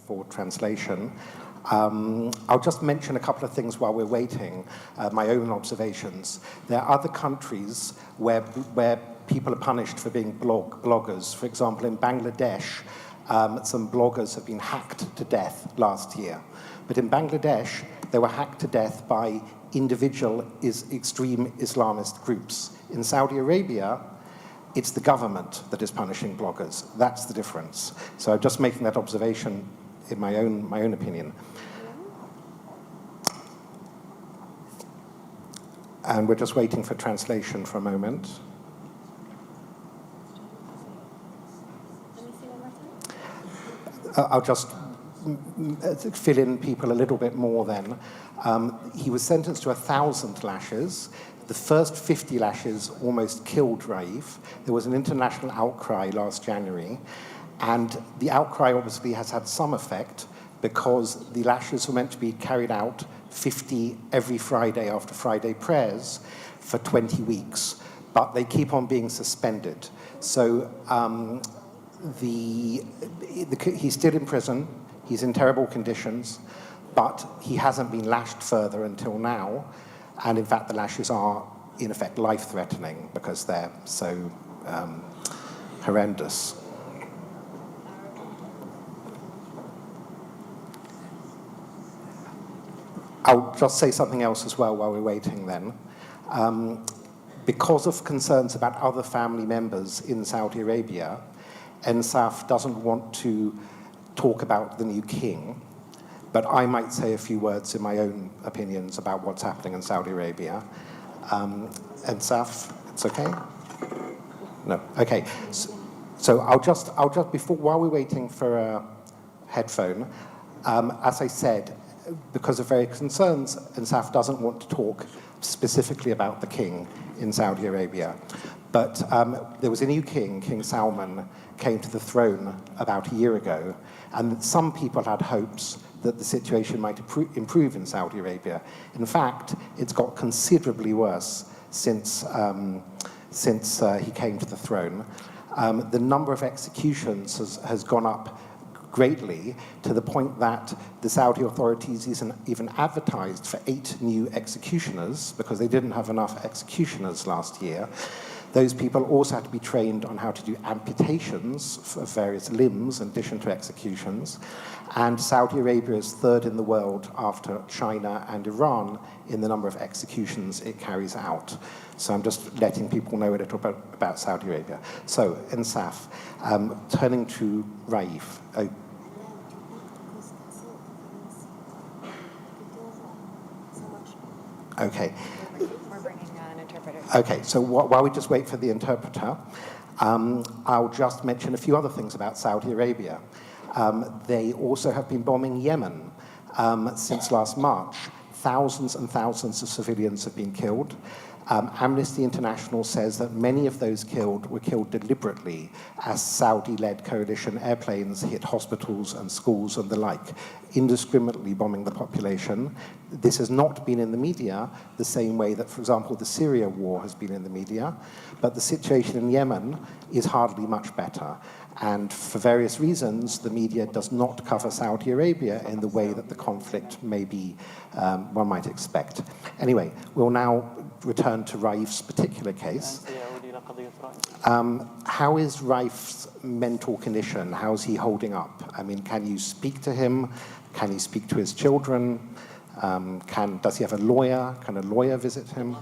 for translation. I'll just mention a couple of things while we're waiting, my own observations. There are other countries where people are punished for being bloggers. For example, in Bangladesh, some bloggers have been hacked to death last year. But in Bangladesh, they were hacked to death by individual extreme Islamist groups. In Saudi Arabia, it's the government that is punishing bloggers. That's the difference. So I'm just making that observation in my own opinion. And we're just waiting for translation for a moment. I'll just fill in people a little bit more then. He was sentenced to 1,000 lashes. The first 50 lashes almost killed Raif. There was an international outcry last January, and the outcry obviously has had some effect because the lashes were meant to be carried out 50 every Friday after Friday prayers for 20 weeks, but they keep on being suspended. So he's still in prison, he's in terrible conditions, but he hasn't been lashed further until now. And in fact, the lashes are, in effect, life-threatening because they're so horrendous. I'll just say something else as well while we're waiting then. Because of concerns about other family members in Saudi Arabia, Ensaf doesn't want to talk about the new king, but I might say a few words in my own opinions about what's happening in Saudi Arabia. Ensaf, it's okay? No, okay. So I'll just while we're waiting for a headphone, as I said, because of various concerns, Ensaf doesn't want to talk specifically about the king in Saudi Arabia. But there was a new king, King Salman, came to the throne about a year ago, and some people had hopes that the situation might improve in Saudi Arabia. In fact, it's got considerably worse since he came to the throne. The number of executions has gone up greatly, to the point that the Saudi authorities even advertised for 8 new executioners because they didn't have enough executioners last year. Those people also had to be trained on how to do amputations of various limbs in addition to executions. And Saudi Arabia is third in the world after China and Iran in the number of executions it carries out. So I'm just letting people know a little bit about Saudi Arabia. So, Ensaf, turning to Raif. Okay. We're bringing an interpreter. Okay, so while we just wait for the interpreter, I'll just mention a few other things about Saudi Arabia. They also have been bombing Yemen since last March. Thousands and thousands of civilians have been killed. Amnesty International says that many of those killed were killed deliberately as Saudi-led coalition airplanes hit hospitals and schools and the like, indiscriminately bombing the population. This has not been in the media the same way that, for example, the Syria war has been in the media, but the situation in Yemen is hardly much better. And for various reasons, the media does not cover Saudi Arabia in the way that the conflict may be, one might expect. Anyway, we'll now return to Raif's particular case. How is Raif's mental condition? How is he holding up? I mean, can you speak to him? Can he speak to his children? Does he have a lawyer? Can a lawyer visit him?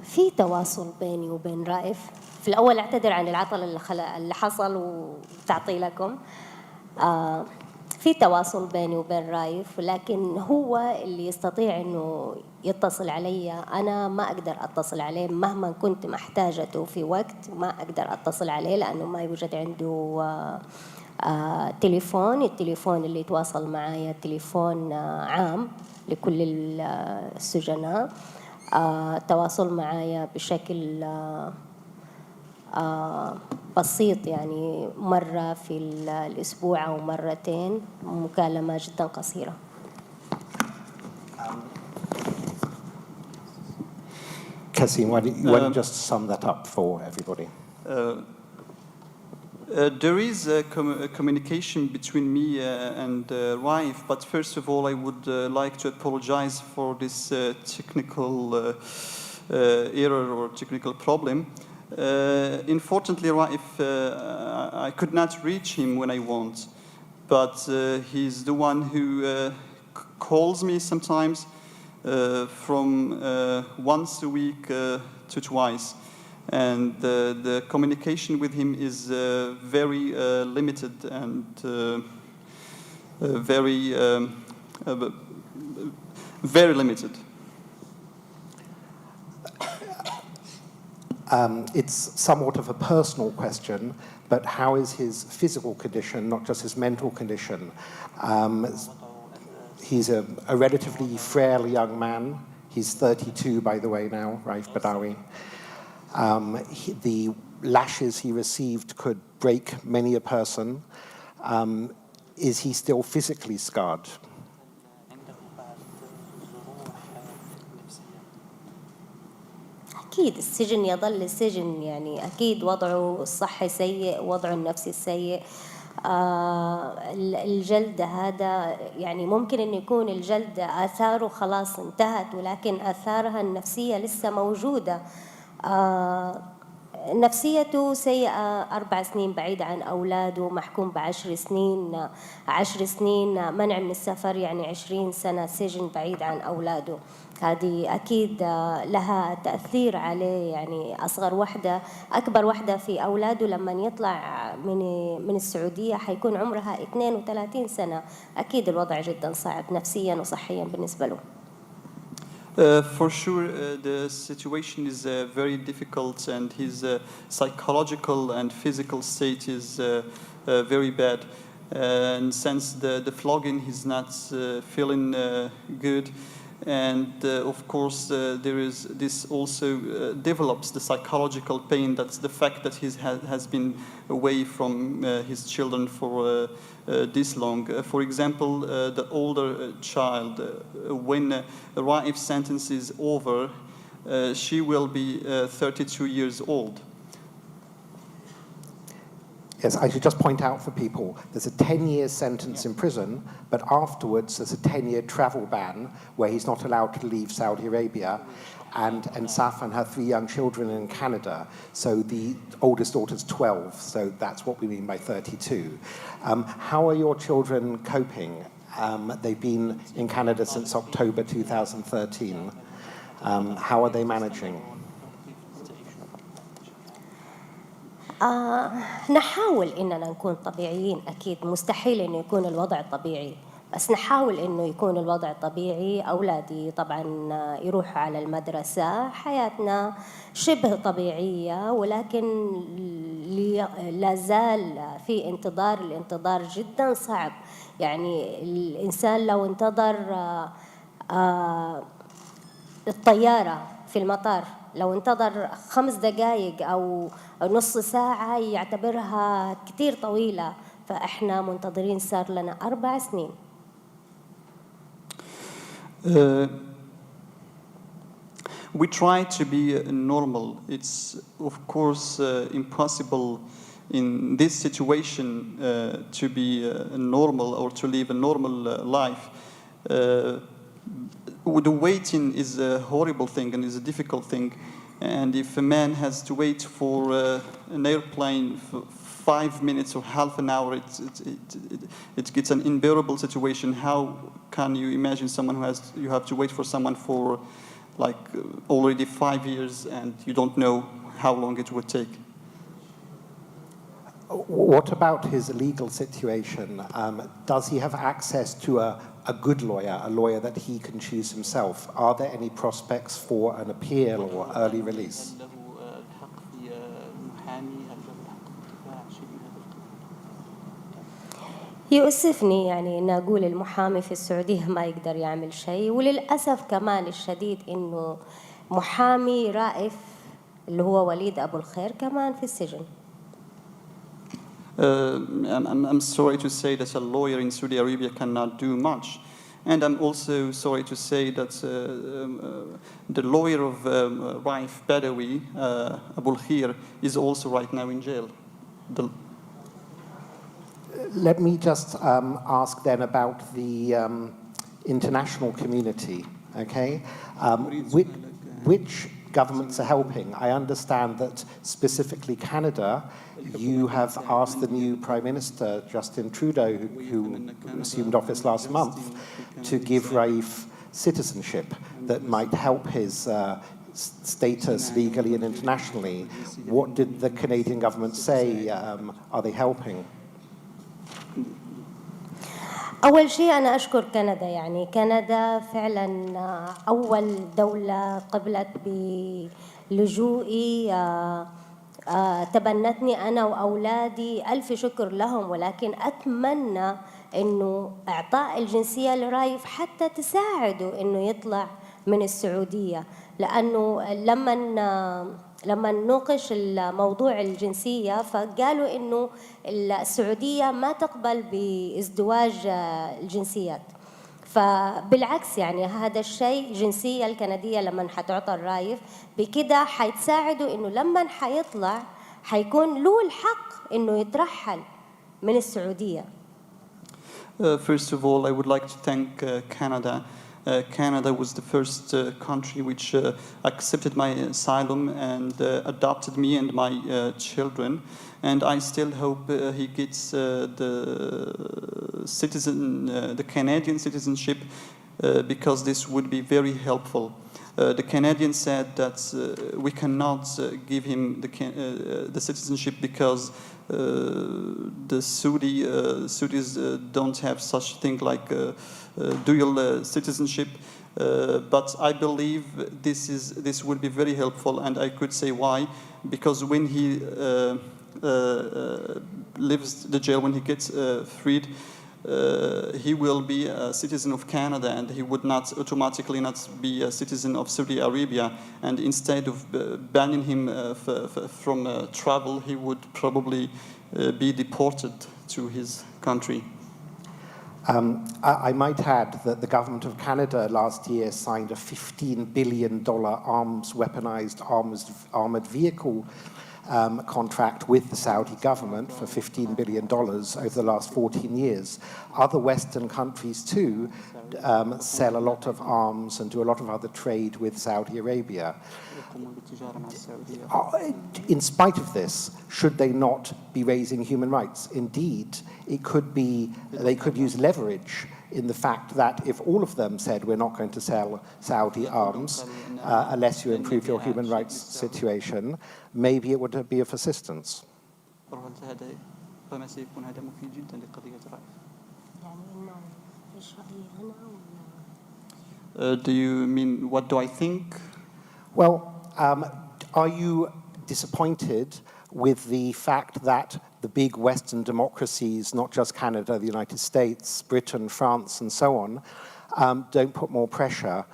في تواصل بيني وبين رايف. في الأول أعتذر عن العطل اللي حصل وتعطي لكم. في تواصل بيني وبين رايف، ولكن هو اللي يستطيع إنه يتصل علي. أنا ما أقدر أتصل عليه مهما كنت محتاجته في وقت، ما أقدر أتصل عليه لأنه ما يوجد عنده تليفون. التليفون اللي يتواصل معايا تليفون عام لكل السجناء. التواصل معايا بشكل بسيط، يعني مرة في الأسبوع أو مرتين، مكالمة جدا قصيرة. Kasim, why don't you just sum that up for everybody? There is a communication between me and Raif, but first of all, I would like to apologize for this technical error or technical problem. Unfortunately, Raif, I could not reach him when I want, but he's the one who calls me sometimes from once a week to twice. And the communication with him is very limited and very limited. It's somewhat of a personal question, but how is his physical condition, not just his mental condition? He's a relatively frail young man. He's 32, by the way, now, Raif Badawi. The lashes he received could break many a person. Is he still physically scarred? أكيد السجن يظل السجن يعني أكيد وضعه الصحي سيء وضعه النفسي سيء الجلد هذا يعني ممكن أن يكون الجلد آثاره خلاص انتهت ولكن آثارها النفسية لسه موجودة نفسيته سيئة 4 سنين بعيد عن أولاده محكوم ب10 سنين 10 سنين منع من السفر يعني 20 سنة سجن بعيد عن أولاده هذه أكيد لها تأثير عليه يعني أصغر وحدة أكبر وحدة في أولاده لما يطلع من السعودية حيكون عمرها 32 سنة أكيد الوضع جدا صعب نفسيا وصحيا بالنسبة له For sure, the situation is very difficult, and his psychological and physical state is very bad. And since the flogging, he's not feeling good. And of course, there is this also develops the psychological pain. That's the fact that he has been away from his children for this long. For example, the older child, when Raif's sentence is over, she will be 32 years old. Yes, I should just point out for people, there's a 10-year sentence in prison, but afterwards there's a 10-year travel ban where he's not allowed to leave Saudi Arabia, and Ensaf and her 3 young children in Canada. So the oldest daughter's 12, so that's what we mean by 32. How are your children coping? They've been in Canada since October 2013. How are they managing? نحاول إننا نكون طبيعيين أكيد مستحيل إنه يكون الوضع طبيعي بس نحاول إنه يكون الوضع طبيعي أولادي طبعاً يروحوا على المدرسة حياتنا شبه طبيعية ولكن لا زال في انتظار الانتظار جداً صعب يعني الإنسان لو انتظر الطيارة في المطار لو انتظر 5 دقائق أو نص ساعة يعتبرها كتير طويلة فإحنا منتظرين صار لنا 4 سنين. We try to be normal. It's of course impossible in this situation to be normal or to live a normal life. The waiting is a horrible thing and is a difficult thing. And if a man has to wait for an airplane for 5 minutes or half an hour, it gets an unbearable situation. How can you imagine someone you have to wait for someone for like already 5 years and you don't know how long it would take? What about his legal situation? Does he have access to a good lawyer, a lawyer that he can choose himself? Are there any prospects for an appeal or early release? يؤسفني يعني إن أقول المحامي في السعودية ما يقدر يعمل شيء وللأسف كمان الشديد إنه محامي رائف اللي هو وليد أبو الخير كمان في السجن. I'm sorry to say that a lawyer in Saudi Arabia cannot do much. And I'm also sorry to say that the lawyer of Raif Badawi, Abul Khir, is also right now in jail. Let me just ask then about the international community, okay? Which governments are helping? I understand that specifically Canada, you have asked the new Prime Minister, Justin Trudeau, who assumed office last month, to give Raif citizenship that might help his status legally and internationally. What did the Canadian government say? Are they helping? أول شيء أنا أشكر كندا، يعني كندا فعلا أول دولة قبلت بلجوئي، تبنتني أنا وأولادي، ألف شكر لهم. ولكن أتمنى إنه إعطاء الجنسية لرايف حتى تساعده إنه يطلع من السعودية، لأنه لما نناقش الموضوع الجنسية فقالوا إنه السعودية ما تقبل بازدواج الجنسيات. فبالعكس يعني هذا الشيء الجنسية الكندية لما حتعطى الرايف بكده حيتساعدوا إنه لما حيطلع حيكون له الحق إنه يترحل من السعودية. First of all, I would like to thank Canada. Canada was the first country which accepted my asylum and adopted me and my children. And I still hope he gets the Canadian citizenship because this would be very helpful. The Canadians said that we cannot give him the citizenship because the Saudis don't have such thing like dual citizenship. But I believe this would be very helpful, and I could say why. Because when he leaves the jail, when he gets freed, he will be a citizen of Canada, and he would not automatically not be a citizen of Saudi Arabia. And instead of banning him from travel, he would probably be deported to his country. I might add that the government of Canada last year signed a $15 billion weaponized armored vehicle contract with the Saudi government for $15 billion over the last 14 years. Other Western countries too sell a lot of arms and do a lot of other trade with Saudi Arabia. In spite of this, should they not be raising human rights? Indeed, it could be, they could use leverage in the fact that if all of them said we're not going to sell Saudi arms unless you improve your human rights situation, maybe it would be of assistance. Do you mean, what do I think? Well, are you disappointed with the fact that the big Western democracies, not just Canada, the United States, Britain, France, and so on, don't put more pressure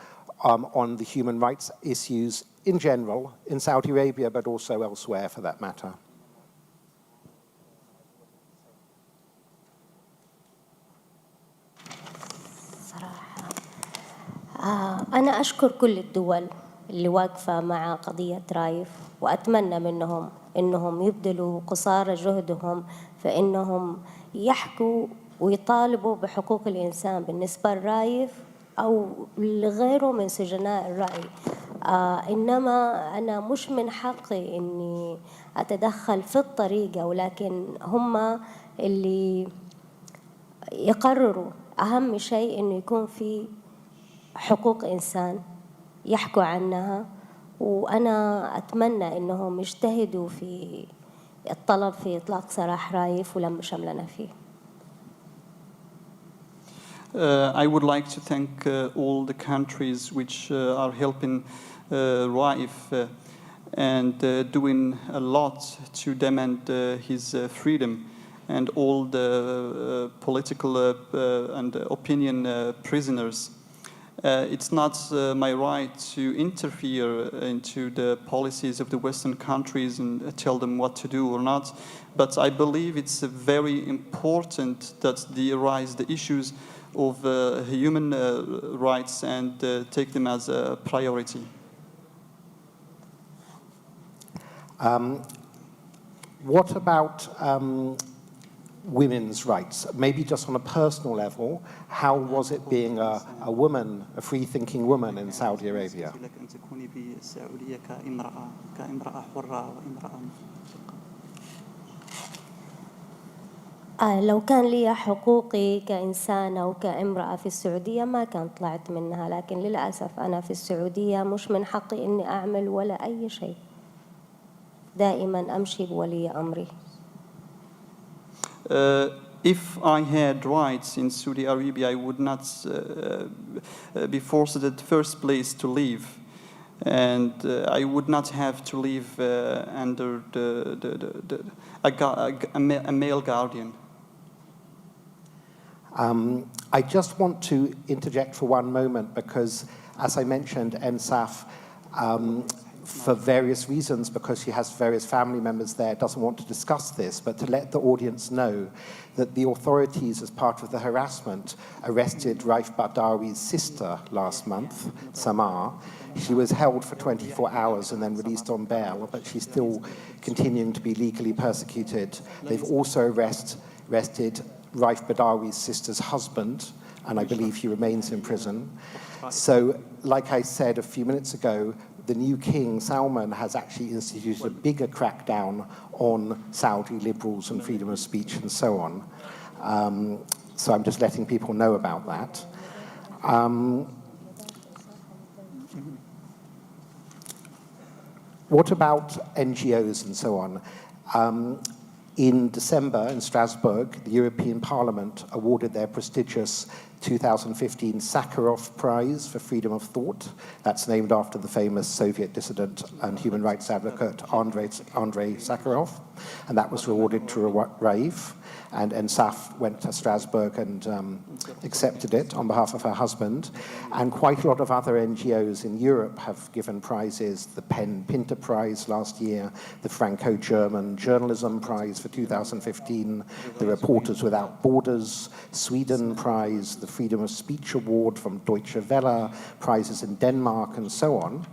on the human rights issues in general, in Saudi Arabia, but also elsewhere for that matter? أنا أشكر كل الدول اللي واقفة مع قضية رايف، وأتمنى منهم إنهم يبذلوا قصارى جهدهم فإنهم يحكوا ويطالبوا بحقوق الإنسان بالنسبة لرايف أو لغيره من سجناء الرأي. إنما أنا مش من حقي إني أتدخل في الطريقة، ولكن هم اللي يقرروا. أهم شيء إنه يكون في حقوق إنسان يحكوا عنها، وأنا أتمنى إنهم يجتهدوا في الطلب في إطلاق سراح رايف ولم شملنا فيه. I would like to thank all the countries which are helping Raif and doing a lot to demand his freedom, and all the political and opinion prisoners. It's not my right to interfere into the policies of the Western countries and tell them what to do or not, but I believe it's very important that they raise the issues of human rights and take them as a priority. What about women's rights? Maybe just on a personal level, how was it being a woman, a free-thinking woman in Saudi Arabia? لو كان لي حقوقي كإنسان أو كامرأة في السعودية ما كان طلعت منها، لكن للأسف أنا في السعودية مش من حقي إني أعمل ولا أي شيء، دائما أمشي بولي أمري. If I had rights in Saudi Arabia, I would not be forced at the first place to leave. And I would not have to live under a male guardian. I just want to interject for one moment because, as I mentioned, Ensaf, for various reasons, because she has various family members there, doesn't want to discuss this, but to let the audience know that the authorities, as part of the harassment, arrested Raif Badawi's sister last month, Samar. She was held for 24 hours and then released on bail, but she's still continuing to be legally persecuted. They've also arrested Raif Badawi's sister's husband, and I believe he remains in prison. So, like I said a few minutes ago, the new king, Salman, has actually instituted a bigger crackdown on Saudi liberals and freedom of speech and so on. So I'm just letting people know about that. What about NGOs and so on? In December, in Strasbourg, the European Parliament awarded their prestigious 2015 Sakharov Prize for Freedom of Thought. That's named after the famous Soviet dissident and human rights advocate Andrei Sakharov. And that was awarded to Raif. And Ensaf went to Strasbourg and accepted it on behalf of her husband. And quite a lot of other NGOs in Europe have given prizes, the Penn Pinter Prize last year, the Franco-German Journalism Prize for 2015, the Reporters Without Borders Sweden Prize, the Freedom of Speech Award from Deutsche Welle, prizes in Denmark, and so on.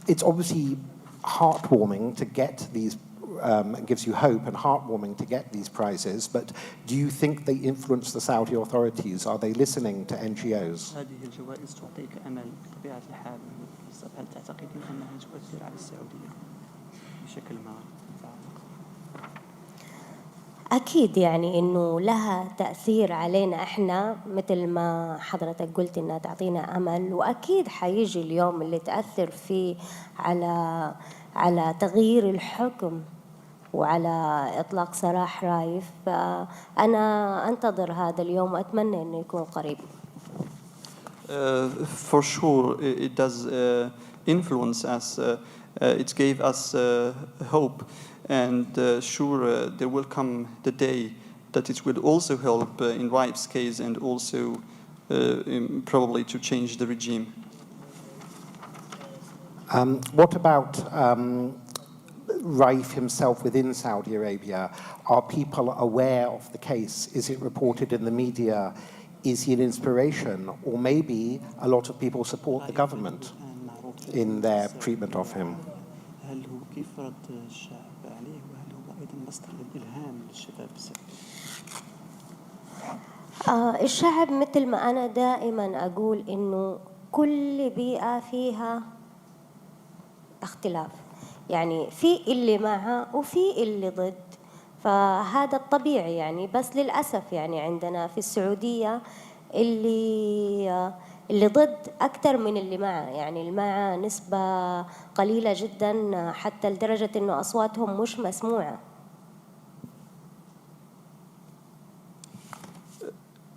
It's obviously heartwarming to get these it gives you hope and heartwarming to get these prizes, but do you think they influence the Saudi authorities? Are they listening to NGOs? هذه الجوائز تعطيك أمل بطبيعة الحال. هل تعتقدين أنها تؤثر على السعودية بشكل ما؟ أكيد يعني إنه لها تأثير علينا إحنا مثل ما حضرتك قلت إنها تعطينا أمل، وأكيد حيجي اليوم اللي تأثر فيه على تغيير الحكم وعلى إطلاق سراح رايف. فأنا أنتظر هذا اليوم وأتمنى إنه يكون قريب. For sure, it does influence us. It gave us hope, and sure, there will come the day that it will also help in Raif's case and also probably to change the regime. What about Raif himself within Saudi Arabia? Are people aware of the case? Is it reported in the media? Is he an inspiration? Or maybe a lot of people support the government in their treatment of him? هل هو كيف رد الشعب عليه وهل هو أيضا مصدر للإلهام للشباب السعودي؟ الشعب مثل ما أنا دائما أقول إنه كل بيئة فيها اختلاف، يعني في اللي معه وفي اللي ضد، فهذا الطبيعي يعني. بس للأسف يعني عندنا في السعودية اللي ضد أكثر من اللي معه، يعني اللي معه نسبة قليلة جدا حتى لدرجة إنه أصواتهم مش مسموعة.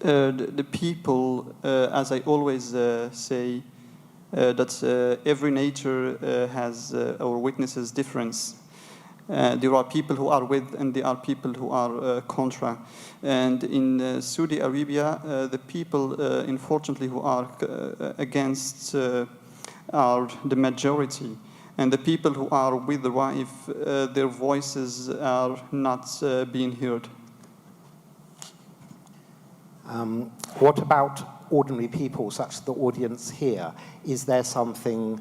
The people, as I always say, that every nature has or witnesses difference. There are people who are with and there are people who are contra. And in Saudi Arabia, the people, unfortunately, who are against are the majority. And the people who are with the Raif, their voices are not being heard. What about ordinary people, such as the audience here? Is there something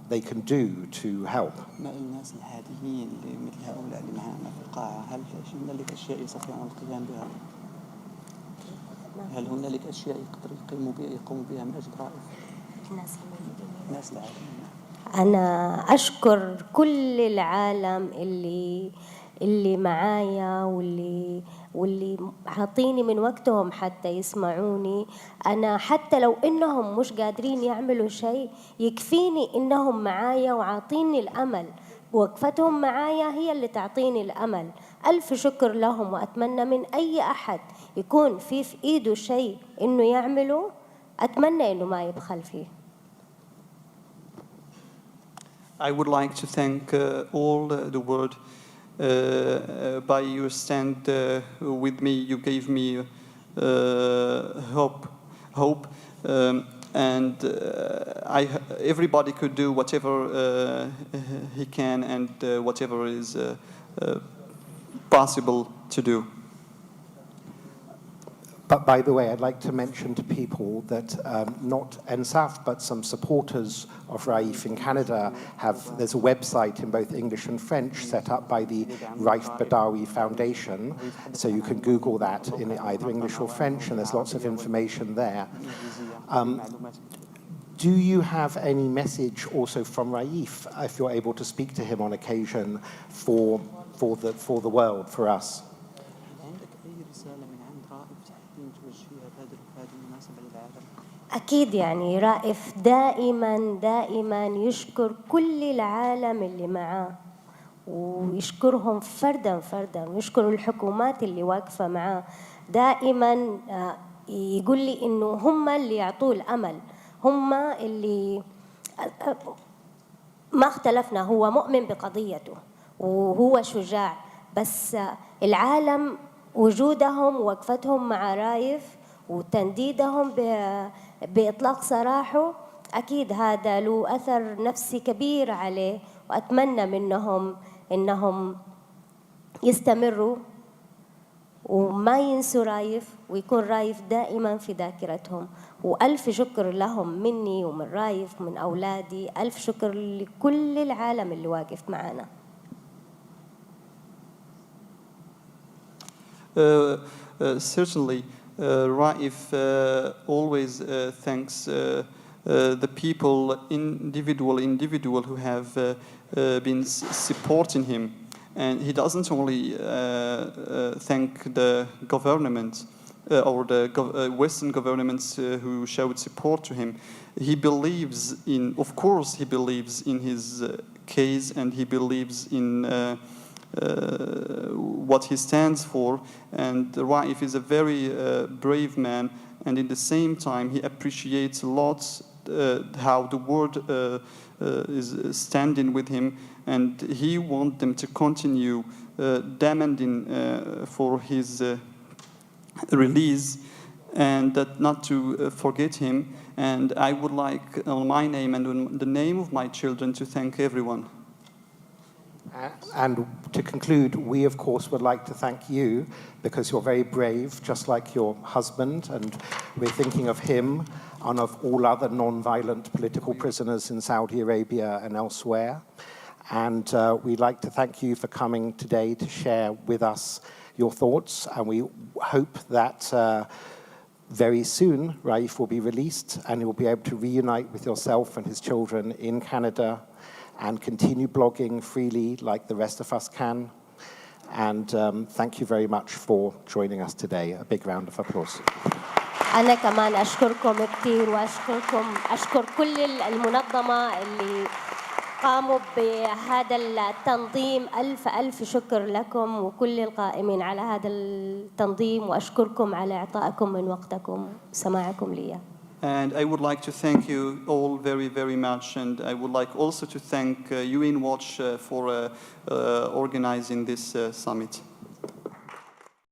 they can do to help? ما الناس العاديين اللي مثل هؤلاء اللي معنا في القاعة هل هنالك أشياء يستطيعون القيام بها؟ هل هنالك أشياء يقوموا بها من أجل رائف؟ الناس العاديين. أنا أشكر كل العالم اللي معايا واللي عاطيني من وقتهم حتى يسمعوني. أنا حتى لو إنهم مش قادرين يعملوا شيء يكفيني إنهم معايا وعاطيني الأمل. وقفتهم معايا هي اللي تعطيني الأمل. ألف شكر لهم، وأتمنى من أي أحد يكون في إيده شيء إنه يعمله أتمنى إنه ما يبخل فيه. I would like to thank all the world. By your stand with me, you gave me hope, and everybody could do whatever he can and whatever is possible to do. But by the way, I'd like to mention to people that not Ensaf, but some supporters of Raif in Canada there's a website in both English and French set up by the Raif Badawi Foundation. So you can Google that in either English or French, and there's lots of information there. Do you have any message also from Raif, if you're able to speak to him on occasion, for the world, for us? أكيد يعني رائف دائما يشكر كل العالم اللي معاه ويشكرهم فردا ويشكر الحكومات اللي واقفة معاه دائما. يقول لي إنه هم اللي يعطوه الأمل، هم اللي ما اختلفنا. هو مؤمن بقضيته وهو شجاع، بس العالم وجودهم ووقفتهم مع رايف وتنديدهم بإطلاق سراحه أكيد هذا له أثر نفسي كبير عليه. وأتمنى منهم إنهم يستمروا وما ينسوا رايف، ويكون رايف دائما في ذاكرتهم. وألف شكر لهم مني ومن رايف ومن أولادي. ألف شكر لكل العالم اللي واقف معنا. Certainly, Raif always thanks the people, individual who have been supporting him. And he doesn't only thank the government or the Western governments who showed support to him. He believes of course, he believes in his case, and he believes in what he stands for. And Raif is a very brave man, and in the same time he appreciates a lot how the world is standing with him, and he wants them to continue demanding for his release, and that not to forget him. And I would like, on my name and on the name of my children, to thank everyone. And to conclude, we of course would like to thank you, because you're very brave, just like your husband, and we're thinking of him and of all other non-violent political prisoners in Saudi Arabia and elsewhere. And we'd like to thank you for coming today to share with us your thoughts, and we hope that very soon Raif will be released and he will be able to reunite with yourself and his children in Canada and continue blogging freely like the rest of us can. And thank you very much for joining us today. A big round of applause. أنا كمان أشكركم كثير، أشكر كل المنظمة اللي قاموا بهذا التنظيم. ألف شكر لكم وكل القائمين على هذا التنظيم، وأشكركم على إعطائكم من وقتكم وسماعكم لي. And I would like to thank you all very, very much. And I would like also to thank UN Watch for organizing this summit.